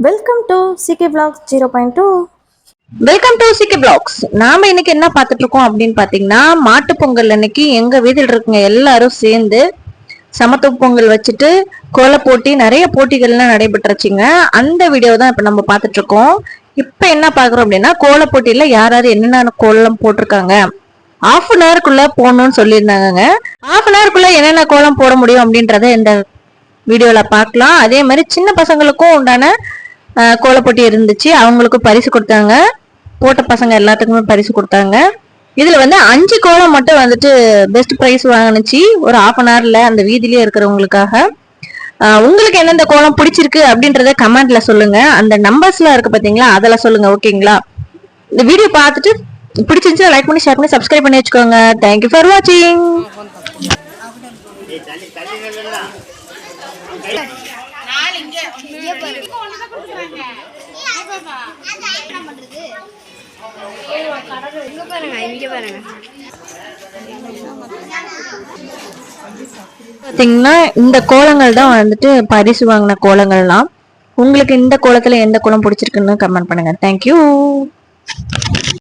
Welcome to CK blocks 0.2. Welcome to CK blocks. நாம இன்னைக்கு என்ன பார்த்துட்டு இருக்கோம் அப்படின்னு பாத்தீங்கன்னா, மாட்டு பொங்கல் அன்னைக்கு எங்க வீட்டில் இருக்குங்க எல்லாரும் சேர்ந்து சமத்துவ பொங்கல் வச்சுட்டு கோல போட்டி நிறைய போட்டிகள்லாம் நடைபெற்றுச்சுங்க. அந்த வீடியோ தான் இப்ப நம்ம பார்த்துட்டு இருக்கோம். இப்ப என்ன பாக்குறோம் அப்படின்னா, கோல போட்டியில யார் யார் என்னென்ன கோலம் போட்டிருக்காங்க, ஹாஃப் அன் ஹவருக்குள்ள போடணும்னு சொல்லியிருந்தாங்க. ஹாஃப் அன் ஹவருக்குள்ள என்னென்ன கோலம் போட முடியும் அப்படின்றத இந்த வீடியோல பார்க்கலாம். அதே மாதிரி சின்ன பசங்களுக்கும் உண்டான கோலப்போட்டி இருந்துச்சு, அவங்களுக்கு பரிசு கொடுத்தாங்க. போட்ட பசங்க எல்லாத்துக்குமே பரிசு கொடுத்தாங்க. இதுல வந்து 5 கோலம் மட்டும் வந்துட்டு பெஸ்ட் பிரைஸ் வாங்கினுச்சு ஒரு ஹாஃப் அன் ஹவர்ல அந்த வீதியிலே இருக்கிறவங்களுக்காக. உங்களுக்கு எந்தெந்த கோலம் பிடிச்சிருக்கு அப்படின்றத கமெண்ட்ல சொல்லுங்க. அந்த நம்பர்ஸ்லாம் இருக்கு பாத்தீங்களா, அதெல்லாம் சொல்லுங்க. ஓகேங்களா? இந்த வீடியோ பார்த்துட்டு பிடிச்சிருந்துச்சு லைக் பண்ணி ஷேர் பண்ணி சப்ஸ்கிரைப் பண்ணி வச்சுக்கோங்க. தேங்க்யூ ஃபார் வாட்சிங். பாத்தீங்கன்னா இந்த கோலங்கள் தான் வந்துட்டு பரிசு வாங்கின கோலங்கள்லாம். உங்களுக்கு இந்த கோலத்துல எந்த கோலம் பிடிச்சிருக்குன்னு கமெண்ட் பண்ணுங்க. தேங்க்யூ.